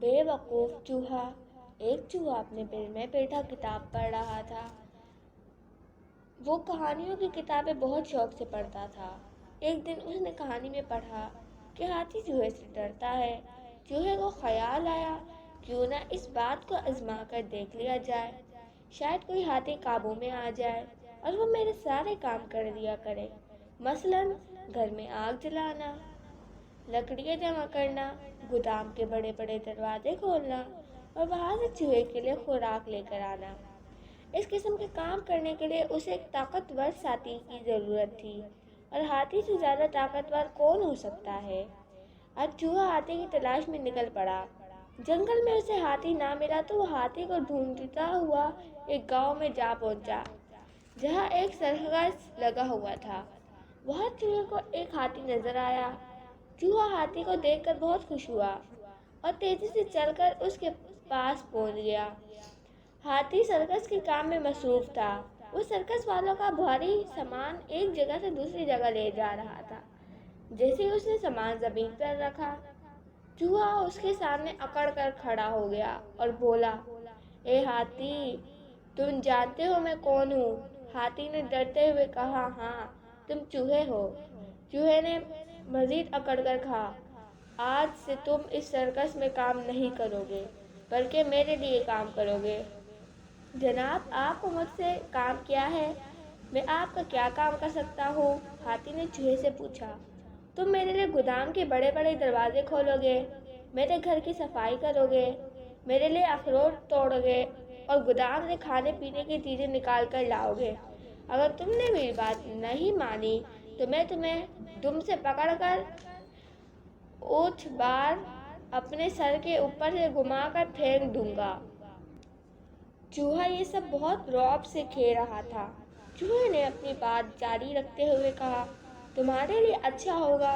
बेवकूफ़ चूहा। एक चूहा अपने पेड़ में बैठा किताब पढ़ रहा था। वो कहानियों की किताबें बहुत शौक से पढ़ता था। एक दिन उसने कहानी में पढ़ा कि हाथी चूहे से डरता है। चूहे को ख्याल आया, क्यों ना इस बात को आजमा कर देख लिया जाए। शायद कोई हाथी काबू में आ जाए और वो मेरे सारे काम कर दिया करे। मसलन घर में आग जलाना, लकड़ियाँ जमा करना, गोदाम के बड़े बड़े दरवाजे खोलना और वहाँ से चूहे के लिए खुराक लेकर आना। इस किस्म के काम करने के लिए उसे एक ताकतवर साथी की ज़रूरत थी, और हाथी से ज़्यादा ताकतवर कौन हो सकता है। अब चूहा हाथी की तलाश में निकल पड़ा। जंगल में उसे हाथी ना मिला तो वो हाथी को ढूंढता हुआ एक गांव में जा पहुंचा, जहां एक सर्कस लगा हुआ था। वहां चूहे को एक हाथी नजर आया। चूहा हाथी को देखकर बहुत खुश हुआ और तेजी से चलकर उसके पास पहुंच गया। हाथी सर्कस के काम में मसरूफ था। वो सर्कस वालों का भारी सामान एक जगह से दूसरी जगह ले जा रहा था। जैसे ही उसने सामान जमीन पर रखा, चूहा उसके सामने अकड़ कर खड़ा हो गया और बोला, ए हाथी, तुम जानते हो मैं कौन हूँ? हाथी ने डरते हुए कहा, हाँ, तुम चूहे हो। चूहे ने मजीद अकड़ कर कहा, आज से तुम इस सर्कस में काम नहीं करोगे, बल्कि मेरे लिए काम करोगे। जनाब, आपको मुझसे काम क्या है? मैं आपका क्या काम कर सकता हूँ? हाथी ने चूहे से पूछा। तुम मेरे लिए गोदाम के बड़े बड़े दरवाजे खोलोगे, मेरे घर की सफाई करोगे, मेरे लिए अखरोट तोड़ोगे और गोदाम से खाने पीने की चीज़ें निकाल कर लाओगे। अगर तुमने मेरी बात नहीं मानी तो मैं तुम्हें दुम से पकड़कर ऊंच बार अपने सर के ऊपर से घुमाकर फेंक दूंगा। चूहा ये सब बहुत रौब से खे रहा था। चूहे ने अपनी बात जारी रखते हुए कहा, तुम्हारे लिए अच्छा होगा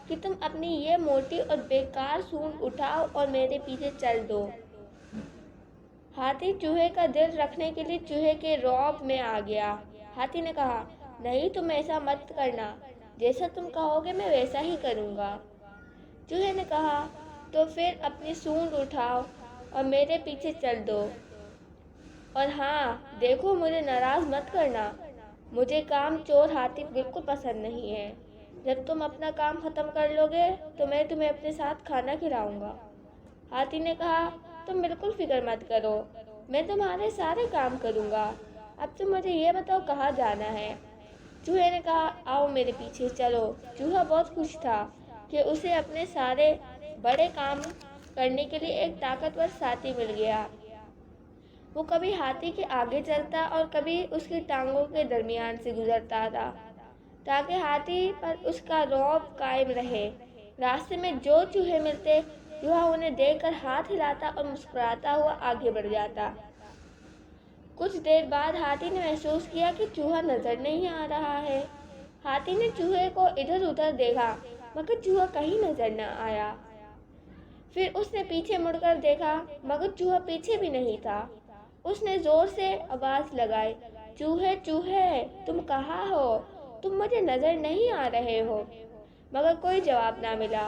कि तुम अपनी ये मोटी और बेकार सूंड उठाओ और मेरे पीछे चल दो। हाथी चूहे का दिल रखने के लिए चूहे के रौब में आ गया। हाथी ने कहा, नहीं, तुम ऐसा मत करना, जैसा तुम कहोगे मैं वैसा ही करूँगा। चूहे ने कहा, तो फिर अपनी सूंड उठाओ और मेरे पीछे चल दो। और हाँ, देखो, मुझे नाराज़ मत करना, मुझे काम चोर हाथी बिल्कुल पसंद नहीं है। जब तुम अपना काम ख़त्म कर लोगे तो मैं तुम्हें अपने साथ खाना खिलाऊंगा। हाथी ने कहा, तुम बिल्कुल फिक्र मत करो, मैं तुम्हारे सारे काम करूंगा। अब तुम मुझे ये बताओ कहाँ जाना है। चूहे ने कहा, आओ मेरे पीछे चलो। चूहा बहुत खुश था कि उसे अपने सारे बड़े काम करने के लिए एक ताकतवर साथी मिल गया। वो कभी हाथी के आगे चलता और कभी उसकी टांगों के दरमियान से गुजरता था, ताकि हाथी पर उसका रौब कायम रहे। रास्ते में जो चूहे मिलते, चूहा उन्हें देखकर हाथ हिलाता और मुस्कुराता हुआ आगे बढ़ जाता। कुछ देर बाद हाथी ने महसूस किया कि चूहा नजर नहीं आ रहा है। हाथी ने चूहे को इधर उधर देखा, मगर चूहा कहीं नजर न आया। फिर उसने पीछे मुड़कर देखा, मगर चूहा पीछे भी नहीं था। उसने जोर से आवाज लगाई, चूहे चूहे, तुम कहाँ हो? तुम मुझे नजर नहीं आ रहे हो। मगर कोई जवाब ना मिला।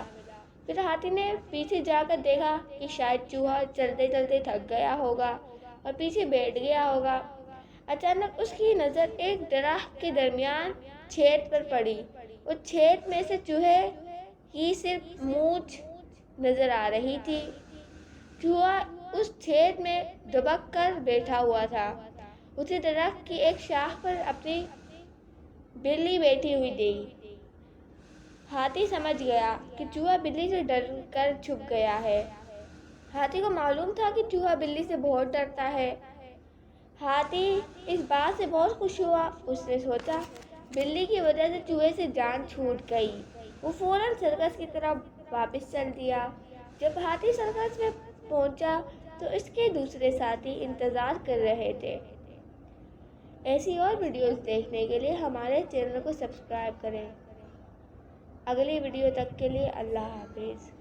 फिर हाथी ने पीछे जाकर देखा कि शायद चूहा चलते चलते थक गया होगा और पीछे बैठ गया होगा। अचानक उसकी नज़र एक दरख्त के दरमियान छेद पर पड़ी। उस छेद में से चूहे की सिर्फ मूंछ नजर आ रही थी। चूहा उस छेद में दुबक कर बैठा हुआ था। उसे दरख्त की एक शाख पर अपनी बिल्ली बैठी हुई देखी। हाथी समझ गया कि चूहा बिल्ली से डर कर छुप गया है। हाथी को मालूम था कि चूहा बिल्ली से बहुत डरता है। हाथी इस बात से बहुत खुश हुआ। उसने सोचा, बिल्ली की वजह से चूहे से जान छूट गई। वो फौरन सर्कस की तरफ वापस चल दिया। जब हाथी सर्कस में पहुंचा तो इसके दूसरे साथी इंतजार कर रहे थे। ऐसी और वीडियोस देखने के लिए हमारे चैनल को सब्सक्राइब करें। अगली वीडियो तक के लिए अल्लाह हाफिज़।